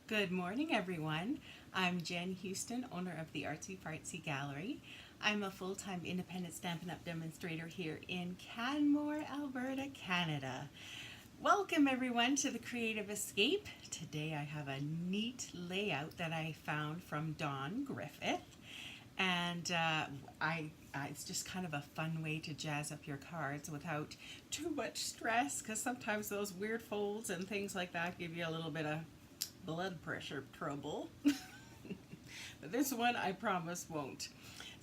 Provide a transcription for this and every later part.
Good morning, everyone. I'm Jen Houston, owner of the Artsy Fartsy Gallery. I'm a full-time independent Stampin' Up! Demonstrator here in Canmore, Alberta, Canada. Welcome, everyone, to the Creative Escape. Today I have a neat layout that I found from Dawn Griffith. And it's just kind of a fun way to jazz up your cards without too much stress, because sometimes those weird folds and things like that give you a little bit of blood pressure trouble. But this one I promise won't.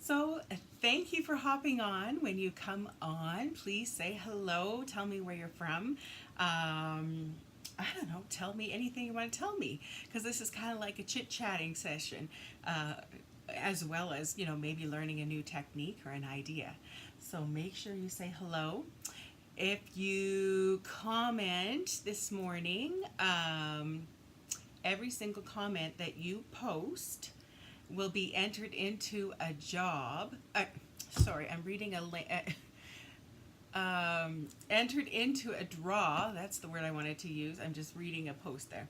So thank you for hopping on. When you come on, please say hello. Tell me where you're from. I don't know, tell me anything you want to tell me, because this is kind of like a chit-chatting session, as well as, maybe learning a new technique or an idea. So make sure you say hello. If you comment this morning, every single comment that you post will be entered into a job. Sorry, I'm reading entered into a draw. That's the word I wanted to use. I'm just reading a post there.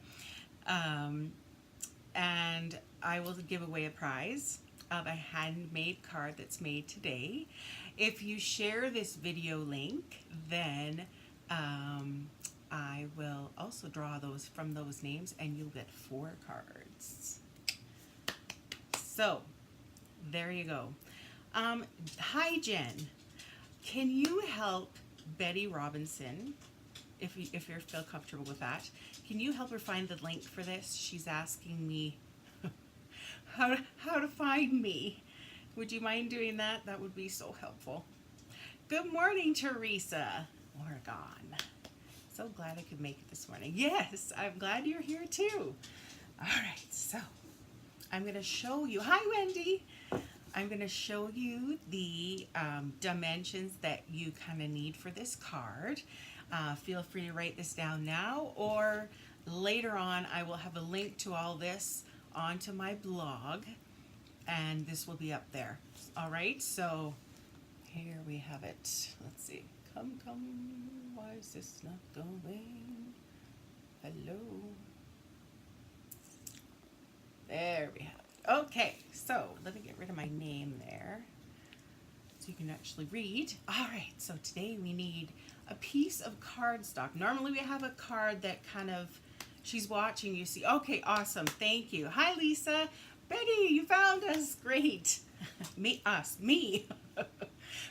And I will give away a prize of a handmade card that's made today. If you share this video link, then I will also draw those from those names, and you'll get 4 cards. So there you go. Hi, Jen. Can you help Betty Robinson, if you feel comfortable with that? Can you help her find the link for this? She's asking me how to find me. Would you mind doing that? That would be so helpful. Good morning, Teresa Oregon. So glad I could make it this morning. Yes, I'm glad you're here too. All right, so I'm going to show you. Hi, Wendy. I'm going to show you the dimensions that you kind of need for this card. Feel free to write this down now, or later on I will have a link to all this onto my blog, and this will be up there. All right, so here we have it. Let's see. Come, why is this not going? Hello. There we have it. Okay, so let me get rid of my name there so you can actually read. All right, so today we need a piece of cardstock. Normally we have a card that kind of, she's watching you see. Okay, awesome, thank you. Hi, Lisa. Betty, you found us, great. Me.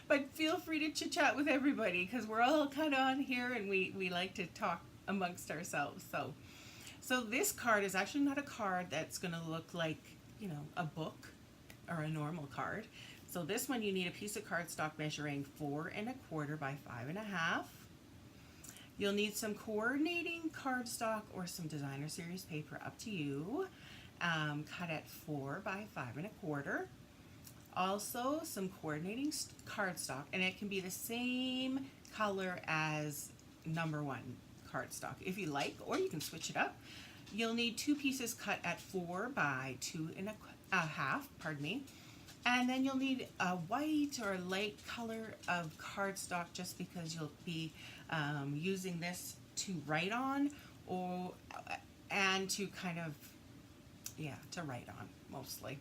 But feel free to chit chat with everybody, because we're all kind of on here and we like to talk amongst ourselves. So this card is actually not a card that's going to look like, a book or a normal card. So this one, you need a piece of cardstock measuring 4 1/4 by 5 1/2. You'll need some coordinating cardstock or some designer series paper, up to you, cut at 4 by 5 1/4. Also some coordinating cardstock, and it can be the same color as number 1 cardstock if you like, or you can switch it up. You'll need 2 pieces cut at 4 by 2 1/2, pardon me. And then you'll need a white or light color of cardstock, just because you'll be using this to write on, and to kind of, to write on mostly.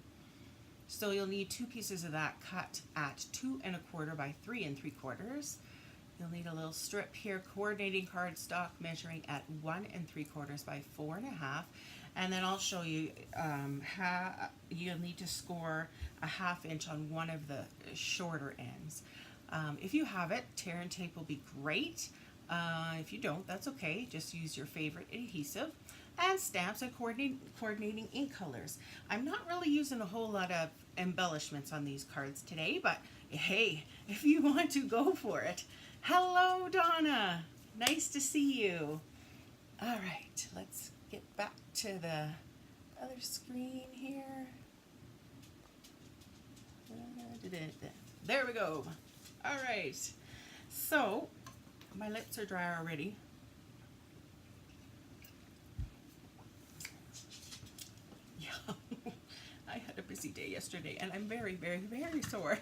So you'll need 2 pieces of that cut at 2 1/4 by 3 3/4. You'll need a little strip here, coordinating cardstock measuring at 1 3/4 by 4 1/2. And then I'll show you you'll need to score a 1/2 inch on one of the shorter ends. If you have it, tear and tape will be great. If you don't, that's okay. Just use your favorite adhesive. And stamps and coordinating ink colors. I'm not really using a whole lot of embellishments on these cards today, but hey, if you want to, go for it. Hello, Donna. Nice to see you. All right, let's get back to the other screen here. There we go. All right, so my lips are dry already. Yeah, I had a busy day yesterday, and I'm very, very, very sore.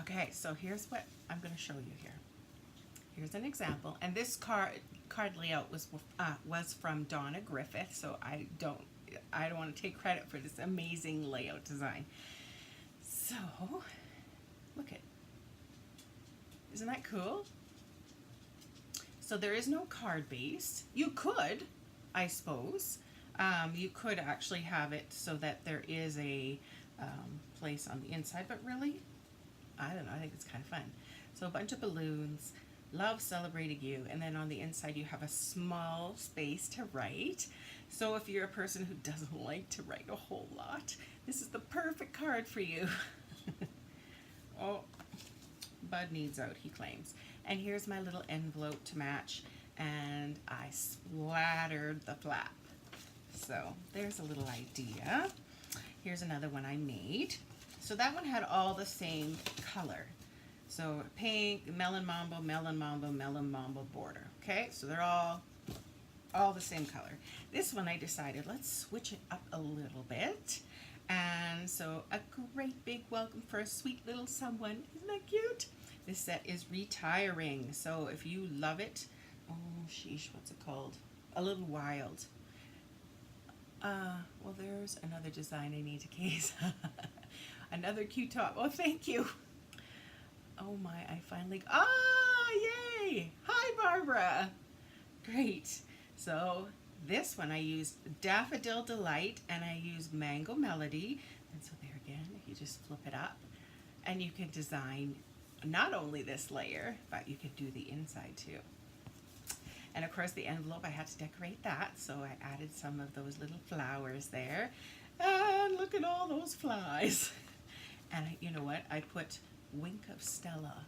Okay, so here's what I'm going to show you here. Here's an example, and this card card layout was from Dawn Griffith, so I don't want to take credit for this amazing layout design. So, look at, isn't that cool? So there is no card base. You could, I suppose, you could actually have it so that there is a place on the inside, but really, I don't know, I think it's kind of fun. So a bunch of balloons, love celebrating you, and then on the inside you have a small space to write. So if you're a person who doesn't like to write a whole lot, this is the perfect card for you. Oh, Bud needs out, he claims. And here's my little envelope to match, and I splattered the flap. So there's a little idea. Here's another one I made. So that one had all the same color. So pink, melon mambo, melon mambo, melon mambo border. Okay, so they're all the same color. This one I decided, let's switch it up a little bit. And so a great big welcome for a sweet little someone. Isn't that cute? This set is retiring. So if you love it, oh sheesh, what's it called? A Little Wild. Well, there's another design I need to case. Another cute top. Oh, thank you. Oh my, I finally, yay! Hi, Barbara. Great. So this one I used Daffodil Delight and I used Mango Melody. And so there again, if you just flip it up and you can design not only this layer, but you could do the inside too. And of course the envelope, I had to decorate that, so I added some of those little flowers there. And look at all those flies. And you know what? I put Wink of Stella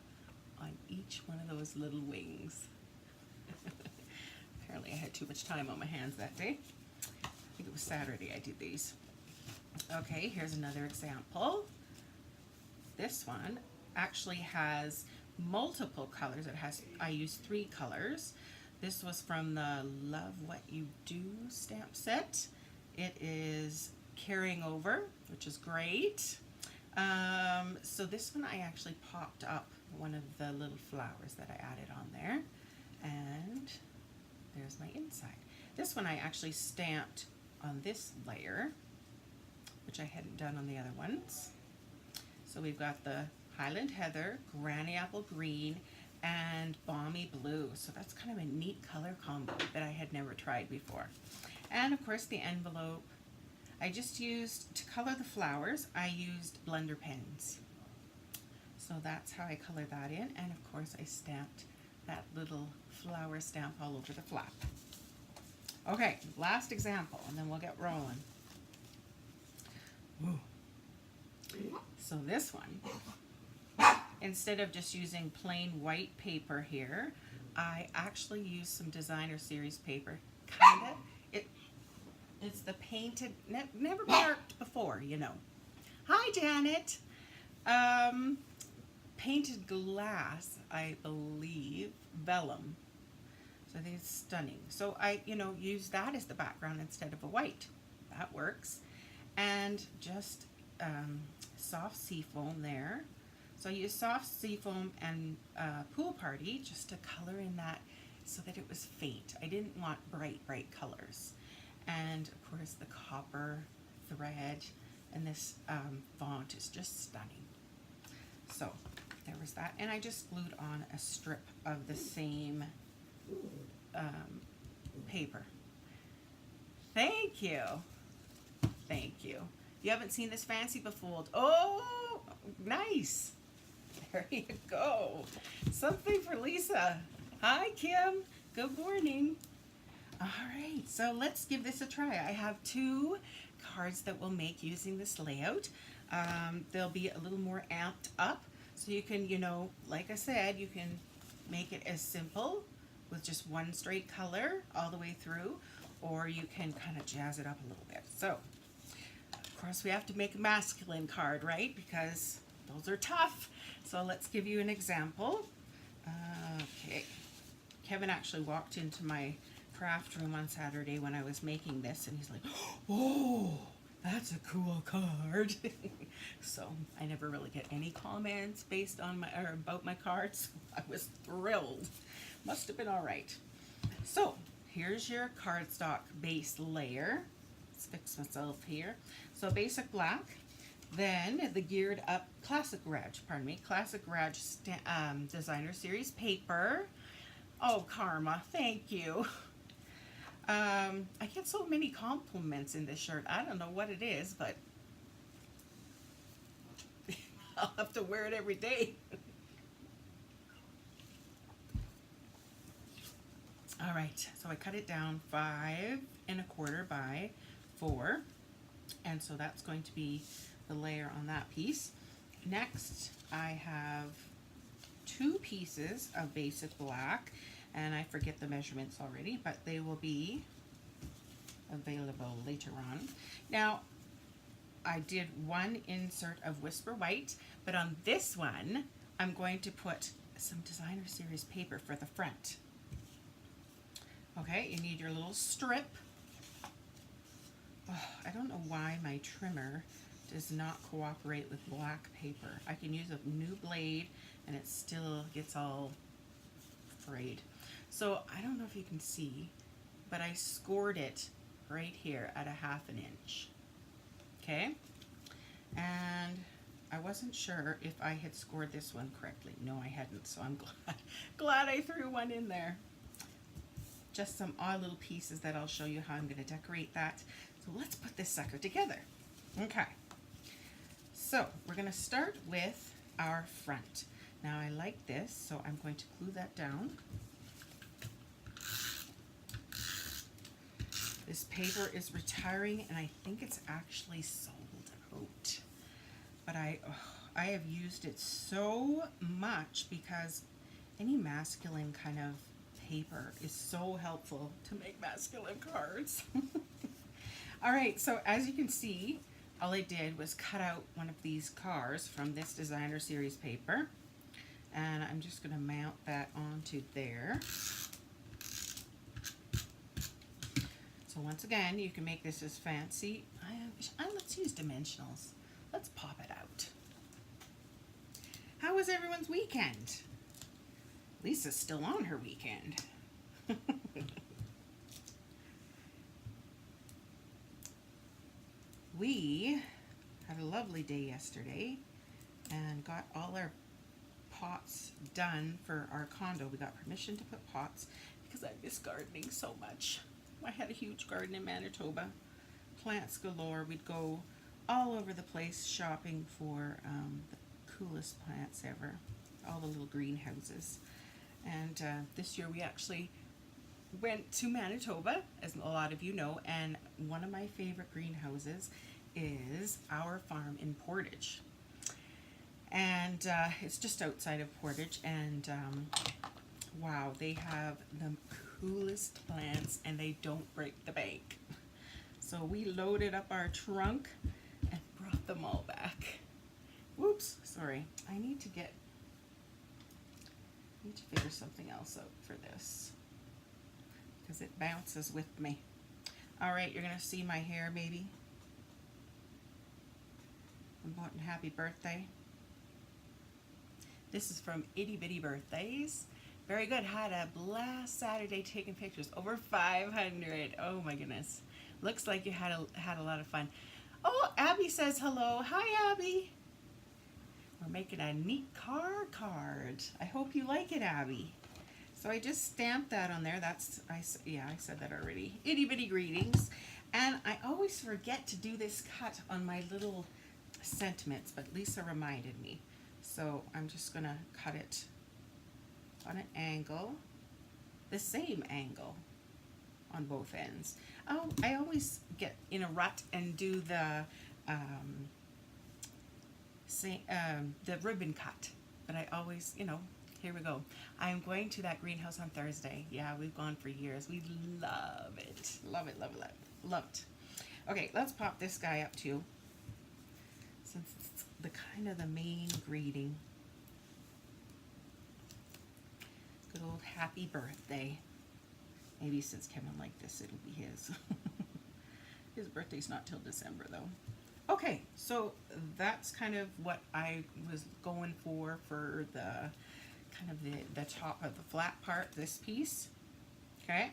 on each one of those little wings. Apparently I had too much time on my hands that day. I think it was Saturday I did these. Okay, here's another example. This one actually has multiple colors. I used 3 colors. This was from the Love What You Do stamp set. It is carrying over, which is great. So this one I actually popped up one of the little flowers that I added on there. And there's my inside. This one I actually stamped on this layer, which I hadn't done on the other ones. So we've got the Highland Heather, Granny Apple Green, and Balmy Blue. So that's kind of a neat color combo that I had never tried before. And of course the envelope, I just used, to color the flowers, I used blender pens. So that's how I colored that in. And of course I stamped that little flower stamp all over the flap. Okay, last example, and then we'll get rolling. Woo. So this one, instead of just using plain white paper here, I actually used some designer series paper. Kinda. It's the painted, never marked before, you know. Hi, Janet. Painted glass, I believe, vellum. So I think it's stunning. So I, use that as the background instead of a white. That works. And just soft seafoam there. So I used soft seafoam and Pool Party just to color in that so that it was faint. I didn't want bright, bright colors. And of course the copper thread and this font is just stunning. So there was that. And I just glued on a strip of the same paper. Thank you. Thank you. You haven't seen this fancy befooled. Oh, nice. There you go. Something for Lisa. Hi, Kim. Good morning. All right, so let's give this a try. I have 2 cards that we'll make using this layout. They'll be a little more amped up. So you can, like I said, you can make it as simple with just one straight color all the way through, or you can kind of jazz it up a little bit. So, of course, we have to make a masculine card, right? Because those are tough. So let's give you an example. Okay. Kevin actually walked into my craft room on Saturday when I was making this, and he's like, oh, that's a cool card. So I never really get any comments based on about my cards. I was thrilled. Must have been all right. So here's your cardstock base layer. Let's fix myself here. So basic black, then the geared up classic rag designer series paper. Oh, Karma, thank you. I get so many compliments in this shirt. I don't know what it is, but I'll have to wear it every day. All right, so I cut it down 5¼ by 4, and so that's going to be the layer on that piece. Next, I have 2 pieces of basic black, and I forget the measurements already, but they will be available later on. Now, I did 1 insert of Whisper White, but on this one, I'm going to put some designer series paper for the front. Okay, you need your little strip. Oh, I don't know why my trimmer does not cooperate with black paper. I can use a new blade and it still gets all frayed. So I don't know if you can see, but I scored it right here at 1/2 inch. Okay, and I wasn't sure if I had scored this one correctly. No, I hadn't, so I'm glad I threw one in there. Just some odd little pieces that I'll show you how I'm going to decorate that. So let's put this sucker together. Okay, so we're going to start with our front. Now I like this, so I'm going to glue that down. This paper is retiring, and I think it's actually sold out. But I have used it so much because any masculine kind of paper is so helpful to make masculine cards. All right, so as you can see, all I did was cut out one of these cars from this designer series paper, and I'm just going to mount that onto there. So once again, you can make this as fancy. Let's use dimensionals. Let's pop it out. How was everyone's weekend? Lisa's still on her weekend. We had a lovely day yesterday and got all our pots done for our condo. We got permission to put pots because I miss gardening so much. I had a huge garden in Manitoba. Plants galore. We'd go all over the place shopping for the coolest plants ever. All the little greenhouses. And this year we actually went to Manitoba, as a lot of you know, and one of my favorite greenhouses is our farm in Portage. And it's just outside of Portage, and wow, they have the coolest plants and they don't break the bank. So we loaded up our trunk and brought them all back. Whoops, sorry. I need to figure something else out for this because it bounces with me. All right, you're gonna see my hair, baby. I'm wanting happy birthday. This is from Itty Bitty Birthdays. Very good. Had a blast Saturday taking pictures. Over 500. Oh my goodness. Looks like you had a lot of fun. Oh, Abby says hello. Hi, Abby. We're making a neat car card. I hope you like it, Abby. So I just stamped that on there. I said that already. Itty Bitty Greetings. And I always forget to do this cut on my little sentiments, but Lisa reminded me. So I'm just going to cut it on an angle, the same angle on both ends. Oh, I always get in a rut and do the ribbon cut, but I always, here we go. I'm going to that greenhouse on Thursday. Yeah, we've gone for years. We love it. Love it, love it, love it. Love it. Okay, let's pop this guy up too, since it's the kind of the main greeting. Good old happy birthday. Maybe since Kevin liked this, it'll be his. His birthday's not till December though. Okay, so that's kind of what I was going for the kind of the top of the flat part, this piece. Okay,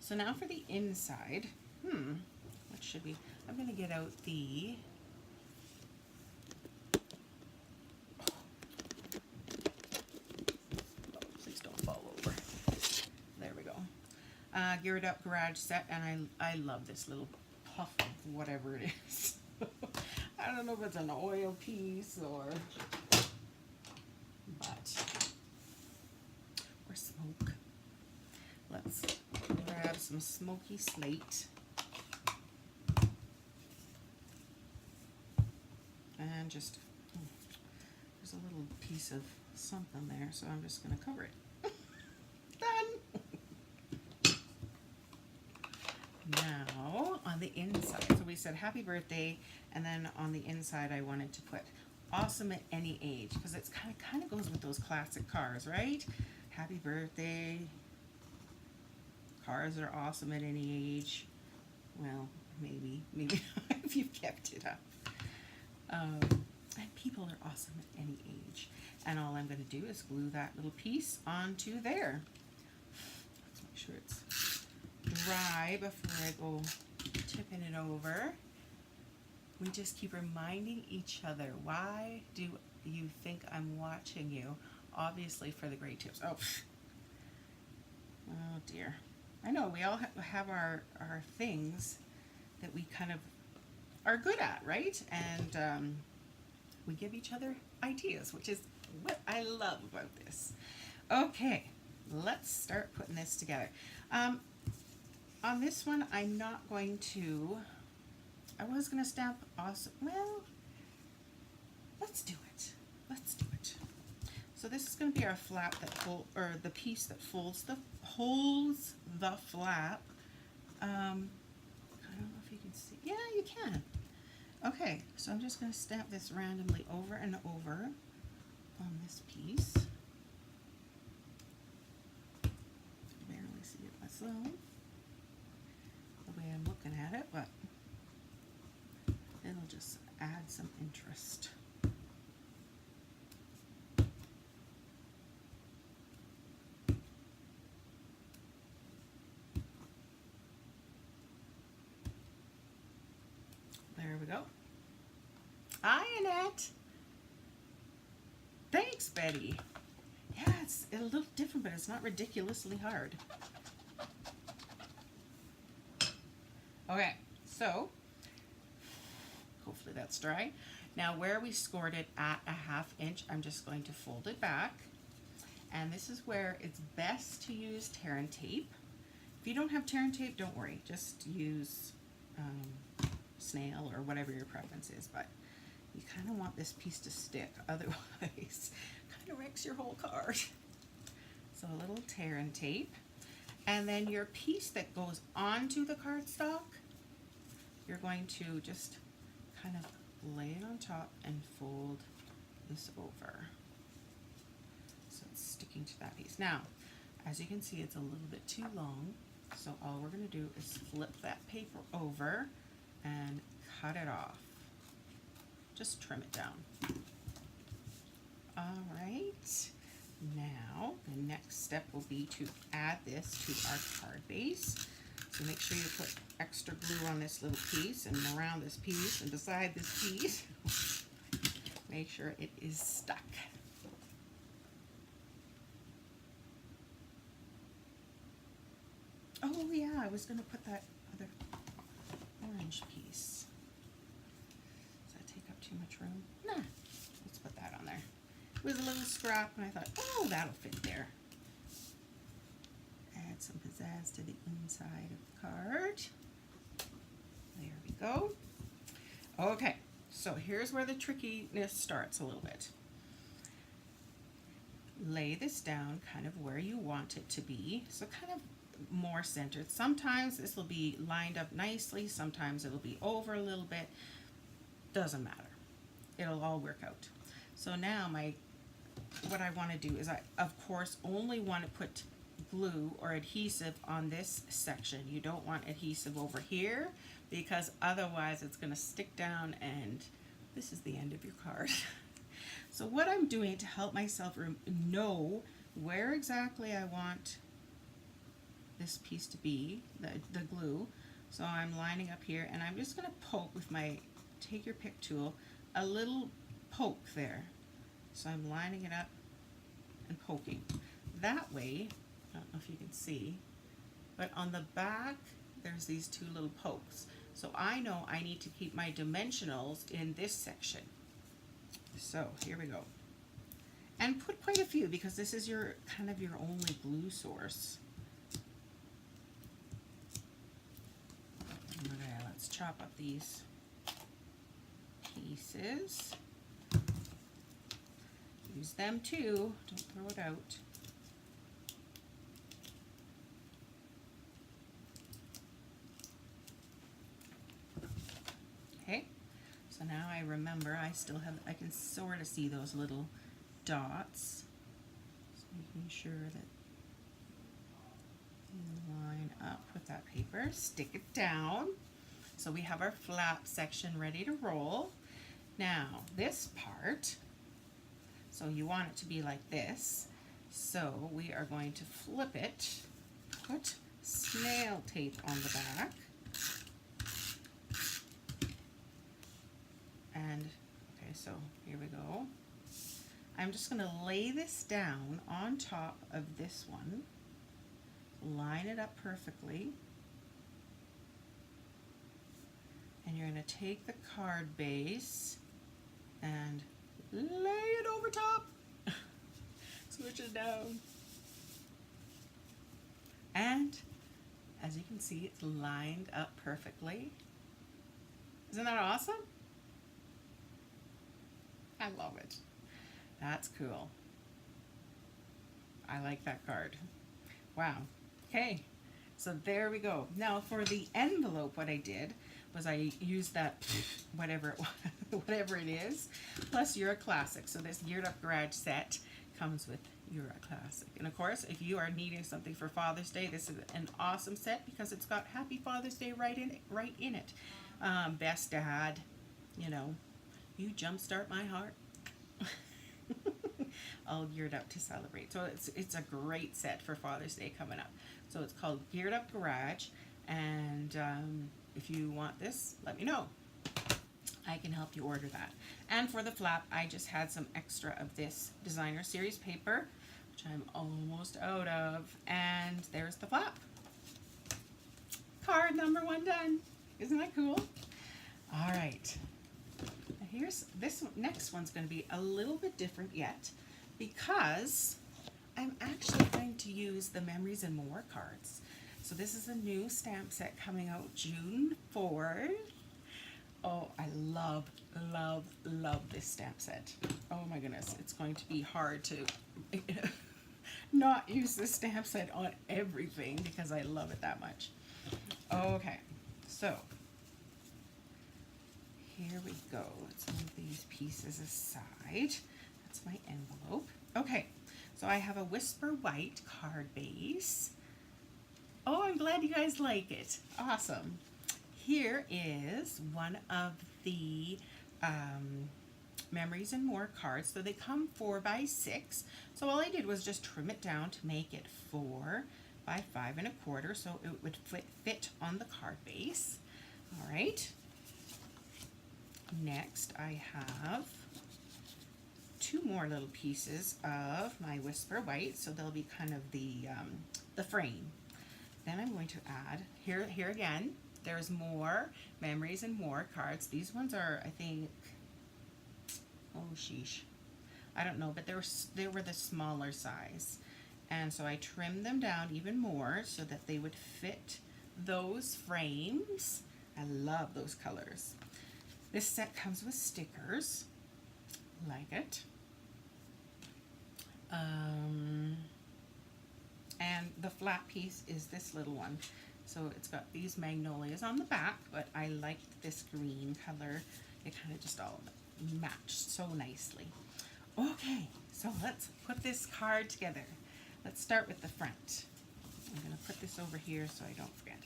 so now for the inside. What should we, I'm going to get out the, please don't fall over. There we go. Geared Up Garage Set, and I love this little puff of whatever it is. I don't know if it's an oil piece or smoke. Let's grab some smoky slate and just, there's a little piece of something there, so I'm just going to cover it. Done. Now on the inside, so we said happy birthday, and then on the inside I wanted to put awesome at any age, because it's kind of goes with those classic cars, right? Happy birthday. Cars are awesome at any age. Well, maybe not if you've kept it up. And people are awesome at any age. And all I'm going to do is glue that little piece onto there. Let's make sure it's dry before I go tipping it over. We just keep reminding each other, why do you think I'm watching you? Obviously for the great tips. Oh dear. I know we all have our things that we kind of are good at, right? And we give each other ideas, which is what I love about this. Okay, let's start putting this together. On this one, I'm not going to, I was going to stamp awesome. Well, let's do it. Let's do it. So this is going to be our flap that or the piece that holds the flap. I don't know if you can see. Yeah, you can. Okay, so I'm just going to stamp this randomly over and over on this piece. I barely see it myself, the way I'm looking at it, but it'll just add some interest. There we go. Hi, Annette. Thanks, Betty. Yeah, it's a little different, but it's not ridiculously hard. Okay, so hopefully that's dry. Now where we scored it at a 1/2 inch, I'm just going to fold it back. And this is where it's best to use tear and tape. If you don't have tear and tape, don't worry. Just use snail or whatever your preference is, but you kind of want this piece to stick, otherwise kind of wrecks your whole card. So a little tear and tape, and then your piece that goes onto the cardstock, you're going to just kind of lay it on top and fold this over so it's sticking to that piece. Now, as you can see, it's a little bit too long, so all we're going to do is flip that paper over and cut it off. Just trim it down. All right, now the next step will be to add this to our card base. So make sure you put extra glue on this little piece and around this piece and beside this piece. Make sure it is stuck. Oh yeah, I was going to put that other orange piece. Does that take up too much room? Nah, let's put that on there. It was a little scrap and I thought, oh, that'll fit there. Add some pizzazz to the inside of the card. There we go. Okay, so here's where the trickiness starts a little bit. Lay this down kind of where you want it to be, so kind of more centered. Sometimes this will be lined up nicely, sometimes it'll be over a little bit. Doesn't matter. It'll all work out. So now what I want to do is I, of course, only want to put glue or adhesive on this section. You don't want adhesive over here because otherwise it's going to stick down and this is the end of your card. So what I'm doing to help myself know where exactly I want this piece to be, the glue. So I'm lining up here, and I'm just going to poke with my take your pick tool, a little poke there. So I'm lining it up and poking. That way, I don't know if you can see, but on the back, there's these two little pokes. So I know I need to keep my dimensionals in this section. So here we go. And put quite a few because this is your kind of your only glue source. Okay, let's chop up these pieces. Use them too, don't throw it out. Okay, so now I remember I still have, I can sort of see those little dots. Just making sure that you line up with that paper, stick it down. So we have our flap section ready to roll. Now this part, so you want it to be like this. So we are going to flip it, put snail tape on the back, and okay, so here we go. I'm just going to lay this down on top of this one, line it up perfectly, and you're going to take the card base and lay it over top. Switch it down. And as you can see, it's lined up perfectly. Isn't that awesome? I love it. That's cool. I like that card. Wow. Okay, so there we go. Now for the envelope, what I did was I used that whatever it was, whatever it is, plus You're a Classic. So this Geared Up Garage set comes with You're a Classic. And of course, if you are needing something for Father's Day, this is an awesome set because it's got Happy Father's Day right in it. Best Dad, you know, you jumpstart my heart. All geared up to celebrate. So it's a great set for Father's Day coming up. So it's called Geared Up Garage, and if you want this, let me know. I can help you order that. And for the flap, I just had some extra of this designer series paper, which I'm almost out of, and there's the flap. Card number 1 done. Isn't that cool? All right. Here's this one, next one's going to be a little bit different yet, because I'm actually going to use the Memories and More cards. So this is a new stamp set coming out June 4th. Oh, I love, love, love this stamp set. Oh my goodness, it's going to be hard to not use this stamp set on everything because I love it that much. Okay, so here we go. Let's move these pieces aside. That's my envelope. Okay, so I have a Whisper White card base. Oh, I'm glad you guys like it. Awesome. Here is one of the Memories and More cards. So they come 4 by 6. So all I did was just trim it down to make it 4 by 5 1/4, so it would fit on the card base. All right. Next, I have 2 more little pieces of my Whisper White, so they'll be kind of the frame. Then I'm going to add here again. There's more Memories and More cards. These ones are, I think, oh sheesh, I don't know, but they were the smaller size, and so I trimmed them down even more so that they would fit those frames. I love those colors. This set comes with stickers, like it. And the flat piece is this little one. So it's got these magnolias on the back, but I liked this green color. It kind of just all matched so nicely. Okay, so let's put this card together. Let's start with the front. I'm going to put this over here so I don't forget.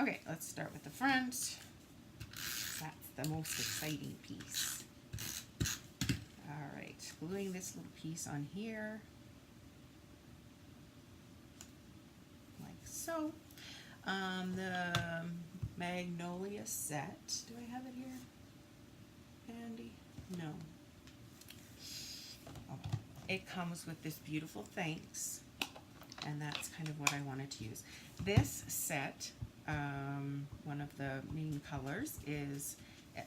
Okay, let's start with the front. That's the most exciting piece. All right, gluing this little piece on here, like so. So, the Magnolia set. Do I have it here? Handy? No. Oh, it comes with this beautiful thanks, and that's kind of what I wanted to use. This set, one of the main colors is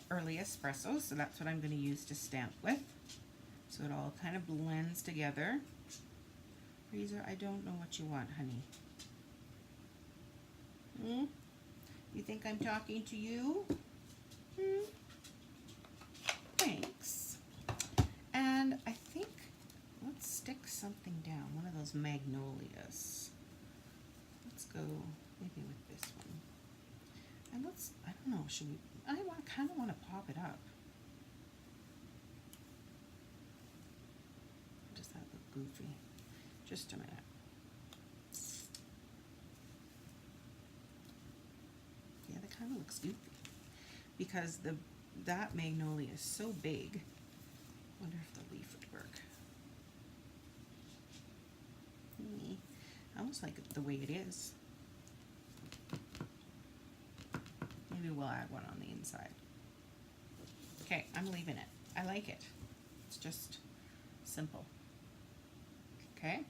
Early Espresso, so that's what I'm going to use to stamp with. So it all kind of blends together. Freezer, I don't know what you want, honey. You think I'm talking to you? Thanks. And I think, let's stick something down, one of those magnolias. Let's go maybe with this one. And let's, I don't know, should we, I kind of want to pop it up. Does that look goofy? Just a minute. Yeah, that kind of looks goofy because that magnolia is so big. Wonder if the leaf would work. I almost like it the way it is. Maybe we'll add one on the inside. Okay, I'm leaving it. I like it. It's just simple. Okay.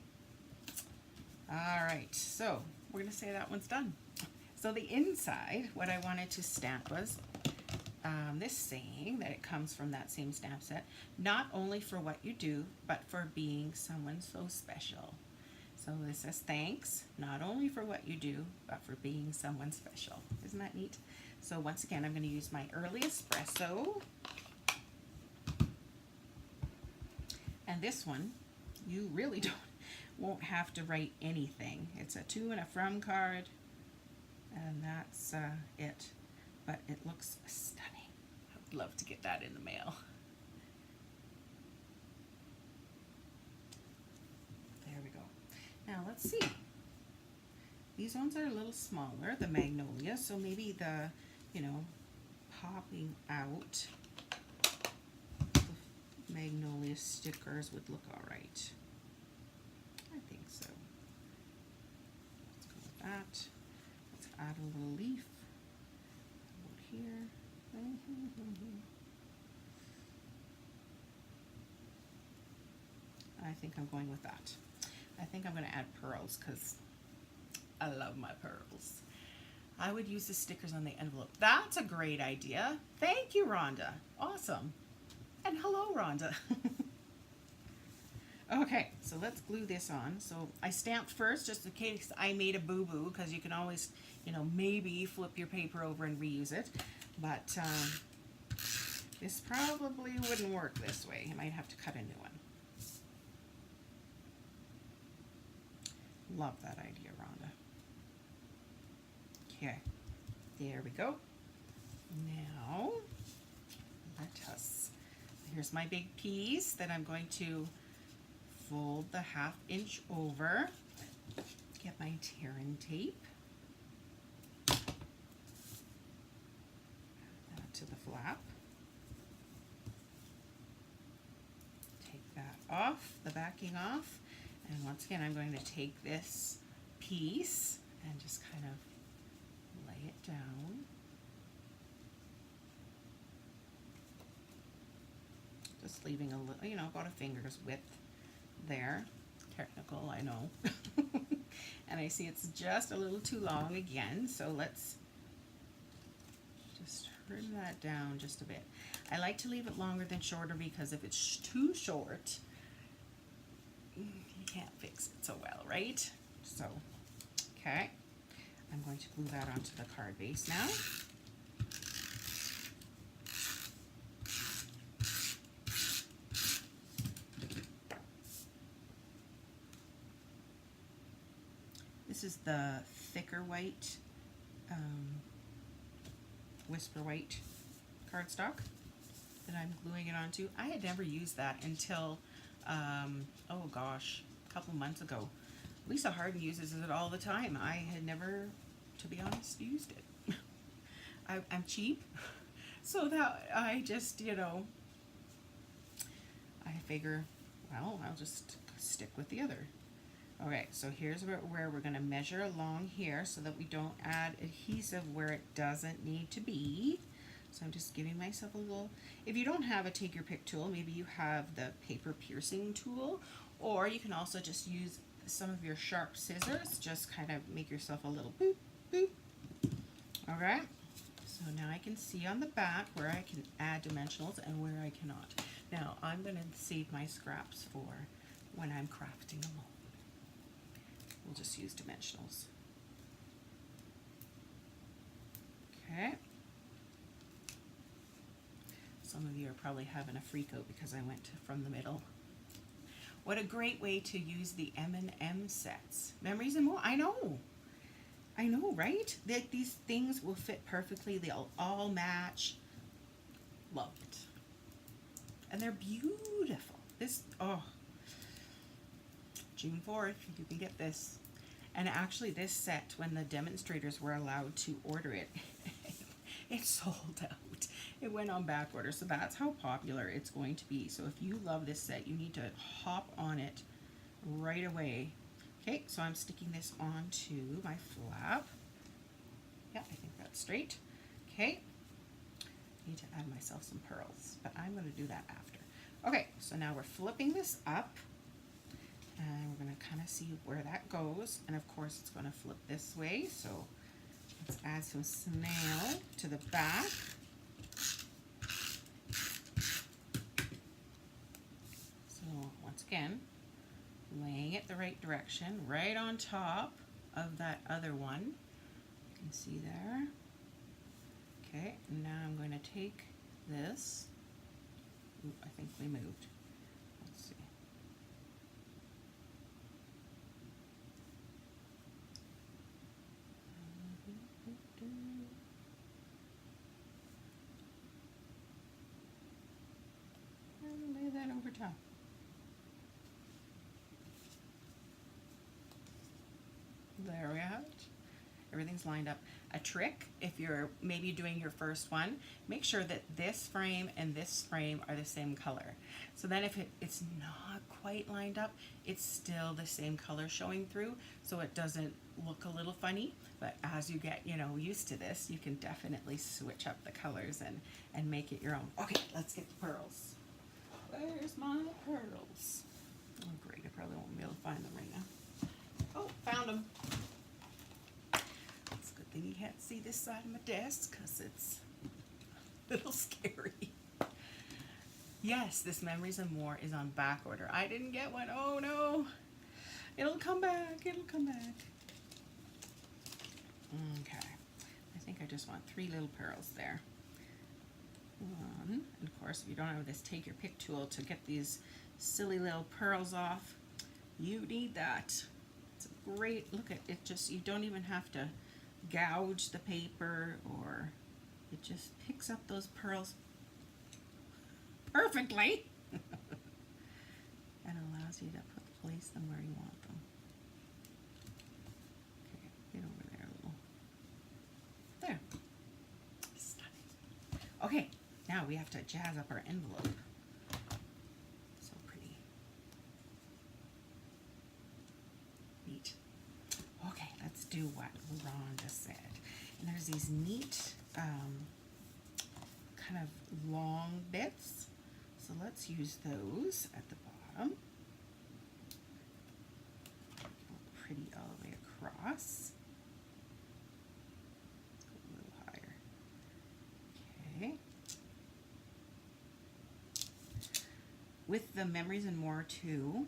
All right, so we're gonna say that one's done. So the inside, what I wanted to stamp was this saying that it comes from that same stamp set, not only for what you do, but for being someone so special. So this says thanks, not only for what you do, but for being someone special. Isn't that neat? So once again, I'm going to use my Early Espresso. And this one, you really won't have to write anything. It's a to and a from card, and that's it. But it looks stunning. I'd love to get that in the mail. There we go. Now let's see. These ones are a little smaller, the magnolia, so maybe the, popping out the magnolia stickers would look all right. I think so. Let's go with that. Let's add a little leaf about here. I think I'm going with that. I think I'm going to add pearls because I love my pearls. I would use the stickers on the envelope. That's a great idea. Thank you, Rhonda. Awesome. And hello, Rhonda. Okay, so let's glue this on. So I stamped first just in case I made a boo-boo, because you can always, maybe flip your paper over and reuse it. But this probably wouldn't work this way. I might have to cut a new one. Love that idea, Rhonda. Okay, there we go. Now, let us, here's my big piece that I'm going to fold the 1/2 inch over. Get my tearing tape. Add that to the flap. Take that off, the backing off. And once again, I'm going to take this piece and just kind of lay it down. Just leaving a little, about a finger's width there. Technical, I know. And I see it's just a little too long again, so let's just trim that down just a bit. I like to leave it longer than shorter because if it's too short, you can't fix it so well, right? So, okay. I'm going to glue that onto the card base now. This is the thicker white, Whisper White cardstock that I'm gluing it onto. I had never used that until, oh gosh, a couple months ago. Lisa Harden uses it all the time. I had never, to be honest, used it. I'm cheap, so that I just, I figure, well, I'll just stick with the other Okay, so here's where we're going to measure along here so that we don't add adhesive where it doesn't need to be. So I'm just giving myself a little, if you don't have a take your pick tool, maybe you have the paper piercing tool, or you can also just use some of your sharp scissors, just kind of make yourself a little boop, boop. All right, so now I can see on the back where I can add dimensionals and where I cannot. Now I'm going to save my scraps for when I'm crafting them all. We'll just use dimensionals. Okay. Some of you are probably having a freak out because I went from the middle. What a great way to use the M&M sets. Memories and more. I know, right? These things will fit perfectly. They'll all match. Love it. And they're beautiful. This, oh, June 4th, you can get this. And actually this set, when the demonstrators were allowed to order it, it sold out. It went on back order, so that's how popular it's going to be. So if you love this set, you need to hop on it right away. Okay, so I'm sticking this onto my flap. Yeah, I think that's straight. Okay, I need to add myself some pearls, but I'm going to do that after. Okay, so now we're flipping this up, and we're going to kind of see where that goes. And of course, it's going to flip this way, so let's add some snail to the back. So once again, laying it the right direction, right on top of that other one. You can see there. Okay, now I'm going to take this. Ooh, I think we moved. Let's see. And lay that over top. There we have it. Everything's lined up. A trick, if you're maybe doing your first one, make sure that this frame and this frame are the same color. So then if it's not quite lined up, it's still the same color showing through, so it doesn't look a little funny. But as you get, used to this, you can definitely switch up the colors and make it your own. Okay, let's get the pearls. Where's my pearls? Oh great, I probably won't be able to find them right now. Oh, found them. It's a good thing you can't see this side of my desk because it's a little scary. Yes, this Memories and More is on back order. I didn't get one. Oh no. It'll come back. It'll come back. Okay. I think I just want 3 little pearls there. One. And of course, if you don't have this take your pick tool to get these silly little pearls off, you need that. It's a great, look at it, just, you don't even have to gouge the paper, or it just picks up those pearls perfectly and allows you to place them where you want them. Okay, get over there a little. There. Stunning. Okay, now we have to jazz up our envelope. So pretty. Neat. Okay, let's do what Rhonda said. And there's these neat kind of long bits. So let's use those at the bottom. Pretty all the way across. Let's go a little higher. Okay. With the Memories and More too,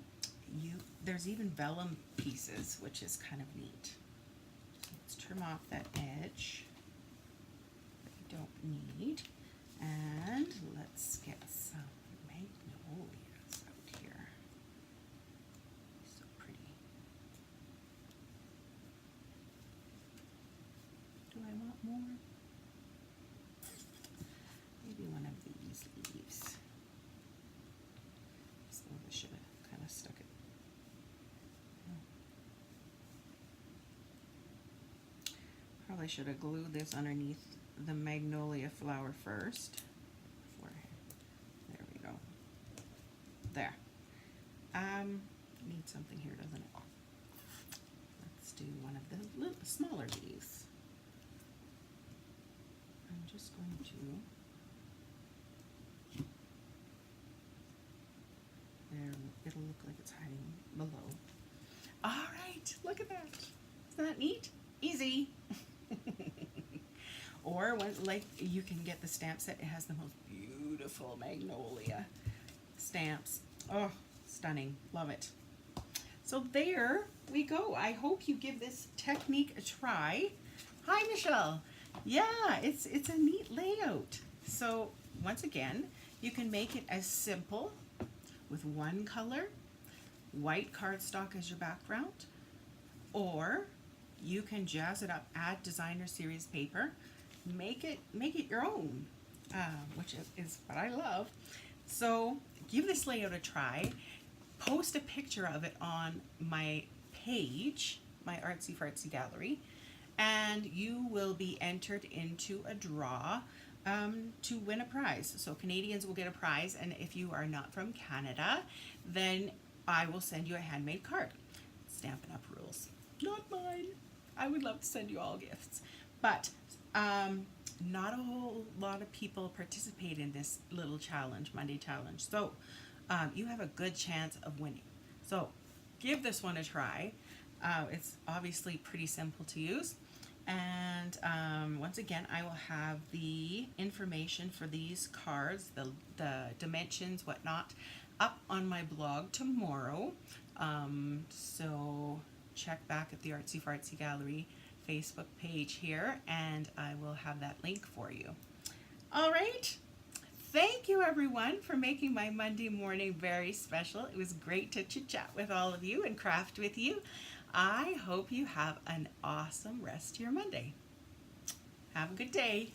there's even vellum pieces, which is kind of neat. So let's trim off that edge that we don't need, and let's get some magnolias out here. So pretty. Do I want more? Maybe one of these leaves. So I should have kind of stuck it. Probably should have glued this underneath the magnolia flower first. There we go. There. Needs something here, doesn't it? do one of the little smaller leaves. I'm just going to, there, it'll look like it's hiding below. All right, look at that. Isn't that neat? Easy. Or like you can get the stamp set. It has the most beautiful magnolia stamps. Oh, stunning. Love it. So there we go. I hope you give this technique a try. Hi, Michelle. Yeah, it's a neat layout. So once again, you can make it as simple with one color, white cardstock as your background, or you can jazz it up, add designer series paper, make it your own, which is what I love. So give this layout a try. Post a picture of it on my page, my Artsy Fartsy Gallery, and you will be entered into a draw to win a prize. So Canadians will get a prize, and if you are not from Canada, then I will send you a handmade card. Stampin' Up! Rules. Not mine. I would love to send you all gifts, but not a whole lot of people participate in this little challenge, Monday challenge. So you have a good chance of winning. So give this one a try. It's obviously pretty simple to use. And once again, I will have the information for these cards, the dimensions, whatnot, up on my blog tomorrow. So check back at the Artsy Fartsy Gallery Facebook page here, and I will have that link for you. All right. Thank you, everyone, for making my Monday morning very special. It was great to chit-chat with all of you and craft with you. I hope you have an awesome rest of your Monday. Have a good day.